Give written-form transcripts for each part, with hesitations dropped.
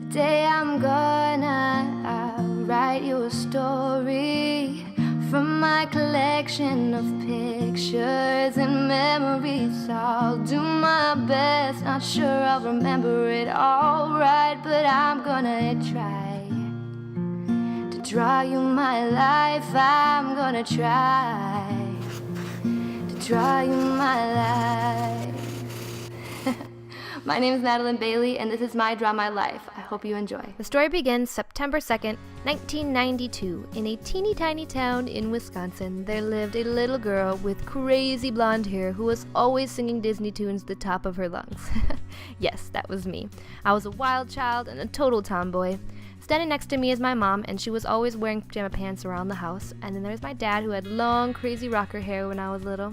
Today I'm gonna write you a story from my collection of pictures and memories. I'll do my best, not sure I'll remember it all right, but I'm gonna try to draw you my life. I'm gonna try to draw you my life. My name is Madilyn Bailey, and this is my Draw My Life. I hope you enjoy. The story begins September 2nd, 1992. In a teeny tiny town in Wisconsin, there lived a little girl with crazy blonde hair who was always singing Disney tunes at the top of her lungs. Yes, that was me. I was a wild child and a total tomboy. Standing next to me is my mom, and she was always wearing pajama pants around the house. And then there's my dad, who had long, crazy rocker hair when I was little.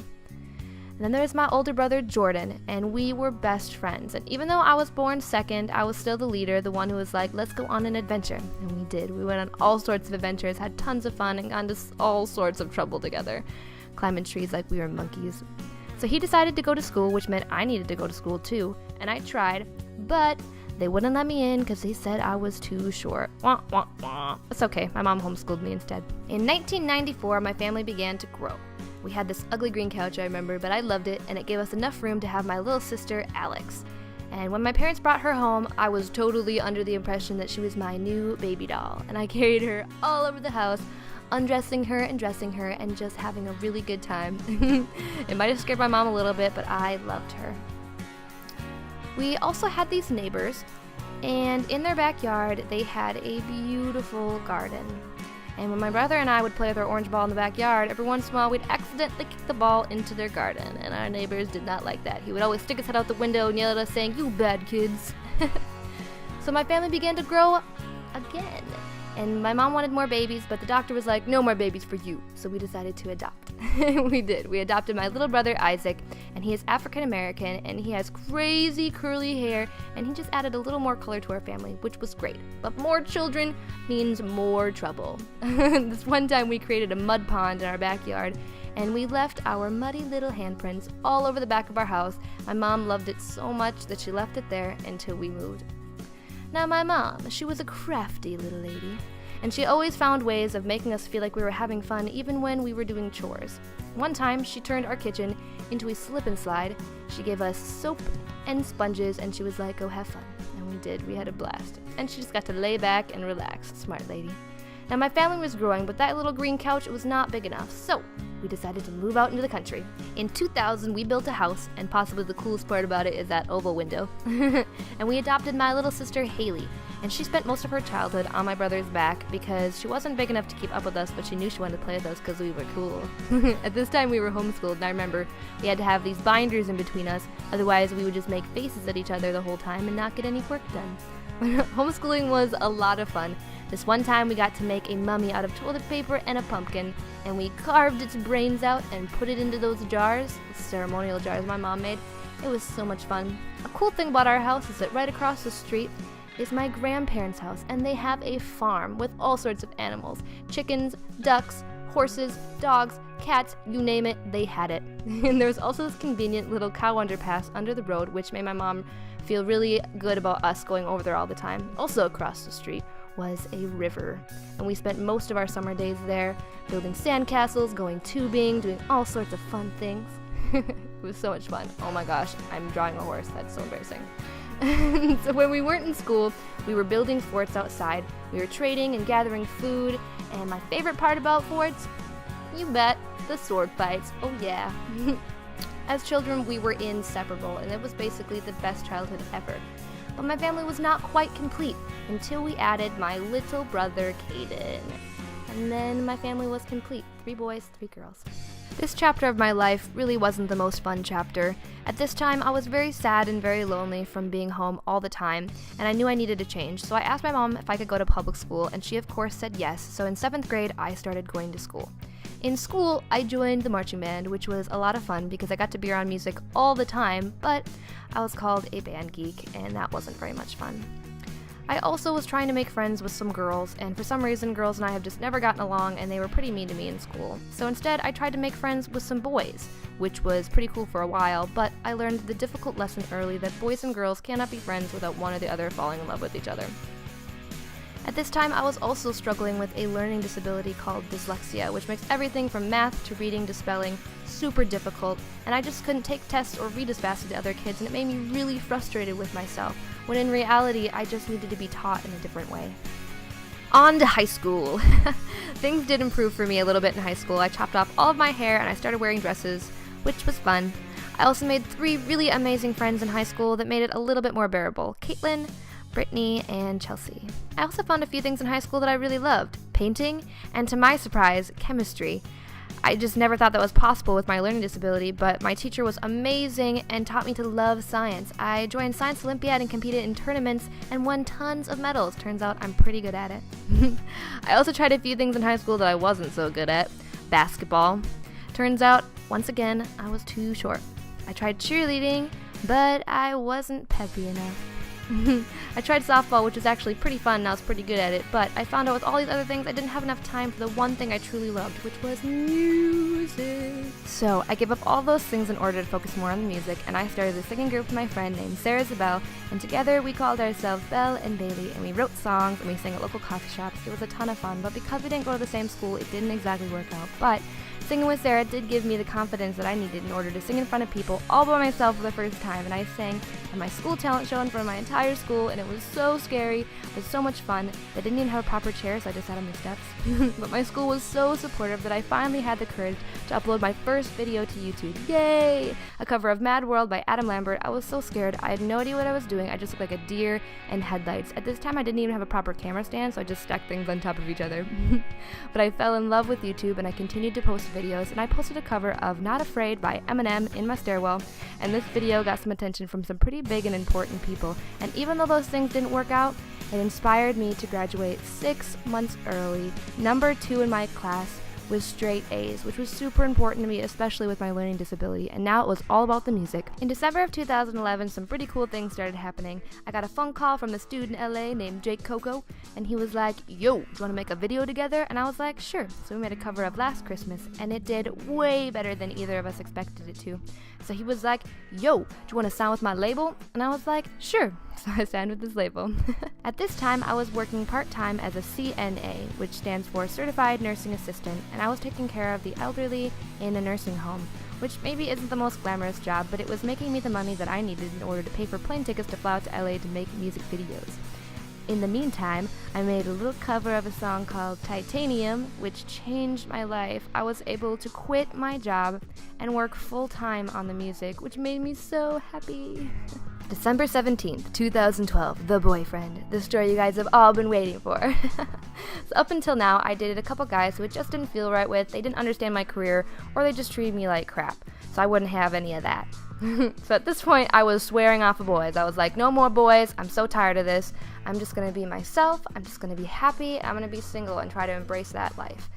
And then there's my older brother, Jordan, and we were best friends. And even though I was born second, I was still the leader, the one who was like, let's go on an adventure. And we did. We went on all sorts of adventures, had tons of fun, and got into all sorts of trouble together, climbing trees like we were monkeys. So he decided to go to school, which meant I needed to go to school too. And I tried, but they wouldn't let me in because they said I was too short. Wah, wah, wah. It's okay. My mom homeschooled me instead. In 1994, my family began to grow. We had this ugly green couch, I remember, but I loved it, and it gave us enough room to have my little sister, Alex. And when my parents brought her home, I was totally under the impression that she was my new baby doll, and I carried her all over the house, undressing her and dressing her, and just having a really good time. It might have scared my mom a little bit, but I loved her. We also had these neighbors, and in their backyard, they had a beautiful garden. And when my brother and I would play with our orange ball in the backyard, every once in a while we'd accidentally kick the ball into their garden, and our neighbors did not like that. He would always stick his head out the window and yell at us saying, "You bad kids." So my family began to grow again, and my mom wanted more babies, but the doctor was like, "No more babies for you." So we decided to adopt. We did. We adopted my little brother Isaac, and he is African American, and he has crazy curly hair, and he just added a little more color to our family, which was great. But more children means more trouble. This one time we created a mud pond in our backyard, and we left our muddy little handprints all over the back of our house. My mom loved it so much that she left it there until we moved. Now my mom, she was a crafty little lady, and she always found ways of making us feel like we were having fun even when we were doing chores. One time, she turned our kitchen into a slip and slide. She gave us soap and sponges, and she was like, "Go have fun." And we did. We had a blast. And she just got to lay back and relax. Smart lady. Now, my family was growing, but that little green couch was not big enough, so we decided to move out into the country. In 2000, we built a house, and possibly the coolest part about it is that oval window. And we adopted my little sister, Haley, and she spent most of her childhood on my brother's back because she wasn't big enough to keep up with us, but she knew she wanted to play with us because we were cool. At this time, we were homeschooled, and I remember we had to have these binders in between us, otherwise we would just make faces at each other the whole time and not get any work done. Homeschooling was a lot of fun. This one time we got to make a mummy out of toilet paper and a pumpkin, and we carved its brains out and put it into those jars, the ceremonial jars my mom made. It was so much fun. A cool thing about our house is that right across the street is my grandparents' house, and they have a farm with all sorts of animals. Chickens, ducks, horses, dogs, cats, you name it, they had it. And there was also this convenient little cow underpass under the road, which made my mom feel really good about us going over there all the time. Also across the street was a river, and we spent most of our summer days there, building sandcastles, going tubing, doing all sorts of fun things. It was so much fun. Oh my gosh, I'm drawing a horse. That's so embarrassing. So when we weren't in school, we were building forts outside. We were trading and gathering food, and my favorite part about forts? You bet, the sword fights. Oh yeah. As children, we were inseparable, and it was basically the best childhood ever. But my family was not quite complete until we added my little brother, Caden. And then my family was complete. 3 boys, 3 girls. This chapter of my life really wasn't the most fun chapter. At this time, I was very sad and very lonely from being home all the time, and I knew I needed to change. So I asked my mom if I could go to public school, and she of course said yes. So in 7th grade, I started going to school. In school, I joined the marching band, which was a lot of fun because I got to be around music all the time, but I was called a band geek, and that wasn't very much fun. I also was trying to make friends with some girls, and for some reason girls and I have just never gotten along, and they were pretty mean to me in school. So instead, I tried to make friends with some boys, which was pretty cool for a while, but I learned the difficult lesson early that boys and girls cannot be friends without one or the other falling in love with each other. At this time, I was also struggling with a learning disability called dyslexia, which makes everything from math to reading to spelling super difficult, and I just couldn't take tests or read as fast as the other kids, and it made me really frustrated with myself, when in reality, I just needed to be taught in a different way. On to high school. Things did improve for me a little bit in high school. I chopped off all of my hair and I started wearing dresses, which was fun. I also made 3 really amazing friends in high school that made it a little bit more bearable: Caitlin, Brittany, and Chelsea. I also found a few things in high school that I really loved: painting, and to my surprise, chemistry. I just never thought that was possible with my learning disability, but my teacher was amazing and taught me to love science. I joined Science Olympiad and competed in tournaments and won tons of medals. Turns out I'm pretty good at it. I also tried a few things in high school that I wasn't so good at. Basketball. Turns out, once again, I was too short. I tried cheerleading, but I wasn't peppy enough. I tried softball, which was actually pretty fun, and I was pretty good at it, but I found out with all these other things I didn't have enough time for the one thing I truly loved, which was music. So I gave up all those things in order to focus more on the music, and I started a singing group with my friend named Sarah Zabel, and together we called ourselves Belle and Bailey, and we wrote songs and we sang at local coffee shops. It was a ton of fun, but because we didn't go to the same school, it didn't exactly work out. But singing with Sarah did give me the confidence that I needed in order to sing in front of people all by myself for the first time, and I sang at my school talent show in front of my entire school, and it was so scary, it was so much fun. They didn't even have a proper chair, so I just sat on the steps. But my school was so supportive that I finally had the courage to upload my first video to YouTube. Yay! A cover of Mad World by Adam Lambert. I was so scared. I had no idea what I was doing. I just looked like a deer in headlights. At this time, I didn't even have a proper camera stand, so I just stacked things on top of each other. But I fell in love with YouTube, and I continued to post videos, and I posted a cover of Not Afraid by Eminem in my stairwell, and this video got some attention from some pretty big and important people, and even though those things didn't work out, it inspired me to graduate 6 months early, number 2 in my class, with straight A's, which was super important to me, especially with my learning disability, and now it was all about the music. In December of 2011, some pretty cool things started happening. I got a phone call from this dude in LA named Jake Coco, and he was like, "Yo, do you want to make a video together?" And I was like, "Sure." So we made a cover of Last Christmas, and it did way better than either of us expected it to. So he was like, "Yo, do you want to sign with my label?" And I was like, "Sure." So I signed with this label. At this time, I was working part-time as a CNA, which stands for Certified Nursing Assistant, and I was taking care of the elderly in a nursing home, which maybe isn't the most glamorous job, but it was making me the money that I needed in order to pay for plane tickets to fly out to LA to make music videos. In the meantime, I made a little cover of a song called Titanium, which changed my life. I was able to quit my job and work full-time on the music, which made me so happy. December 17th, 2012, The Boyfriend, the story you guys have all been waiting for. So up until now, I dated a couple guys who it just didn't feel right with, they didn't understand my career, or they just treated me like crap, so I wouldn't have any of that. So at this point, I was swearing off of boys. I was like, no more boys, I'm so tired of this. I'm just gonna be myself, I'm just gonna be happy, I'm gonna be single and try to embrace that life.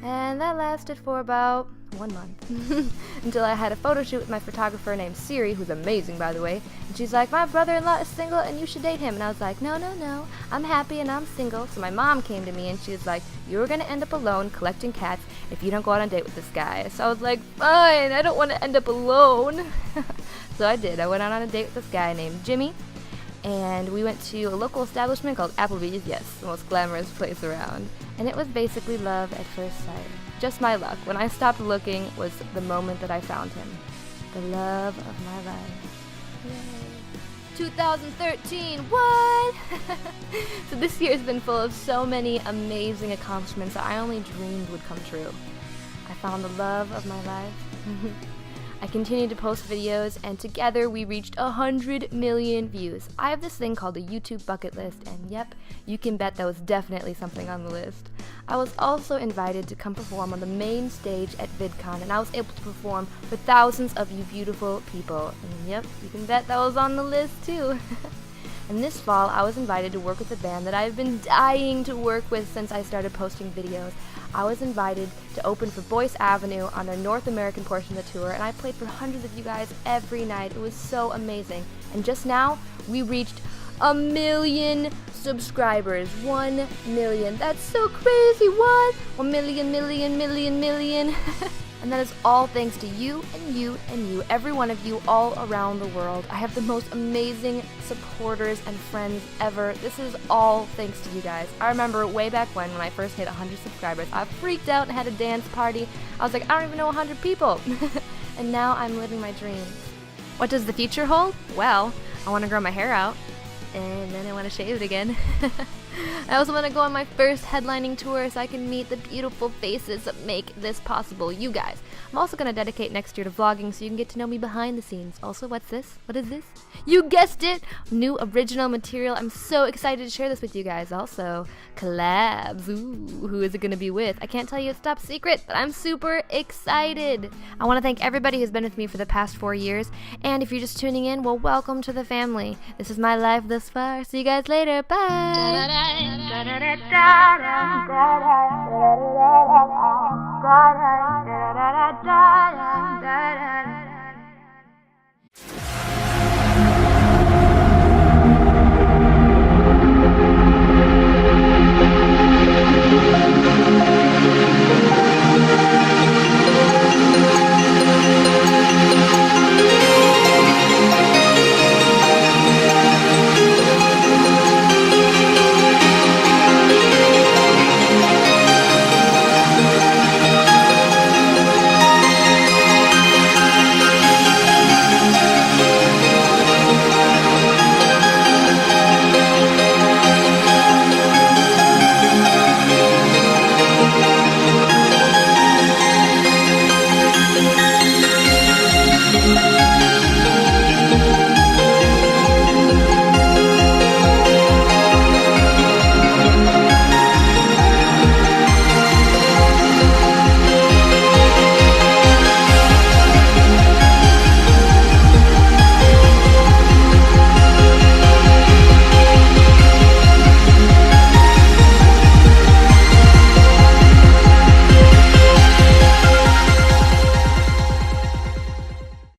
And that lasted for about 1 month. Until I had a photo shoot with my photographer named Siri, who's amazing by the way, and she's like, "My brother-in-law is single and you should date him." And I was like, no, I'm happy and I'm single. So my mom came to me and she was like, "You're gonna end up alone collecting cats if you don't go on a date with this guy." So I was like, fine, I don't want to end up alone. So I did. I went out on a date with this guy named Jimmy, and we went to a local establishment called Applebee's, yes, the most glamorous place around. And it was basically love at first sight. Just my luck. When I stopped looking was the moment that I found him. The love of my life. Yay. 2013, what? So this year has been full of so many amazing accomplishments that I only dreamed would come true. I found the love of my life. I continued to post videos, and together we reached 100 million views. I have this thing called a YouTube bucket list, and yep, you can bet that was definitely something on the list. I was also invited to come perform on the main stage at VidCon, and I was able to perform for thousands of you beautiful people. And yep, you can bet that was on the list too. And this fall, I was invited to work with a band that I've been dying to work with since I started posting videos. I was invited to open for Boyce Avenue on their North American portion of the tour, and I played for hundreds of you guys every night. It was so amazing. And just now, we reached 1 million subscribers. 1 million. That's so crazy. What? 1 million. And that is all thanks to you and you and you, every one of you all around the world. I have the most amazing supporters and friends ever. This is all thanks to you guys. I remember way back when I first hit 100 subscribers, I freaked out and had a dance party. I was like, I don't even know 100 people. And now I'm living my dreams. What does the future hold? Well, I want to grow my hair out, and then I want to shave it again. I also want to go on my first headlining tour so I can meet the beautiful faces that make this possible, you guys. I'm also going to dedicate next year to vlogging so you can get to know me behind the scenes. Also, what's this? What is this? You guessed it! New original material. I'm so excited to share this with you guys. Also, collabs. Ooh, who is it going to be with? I can't tell you, it's top secret, but I'm super excited. I want to thank everybody who's been with me for the past 4 years. And if you're just tuning in, well, welcome to the family. This is my life thus far. See you guys later. Bye! Da da da da da da da da da da da da da da da da.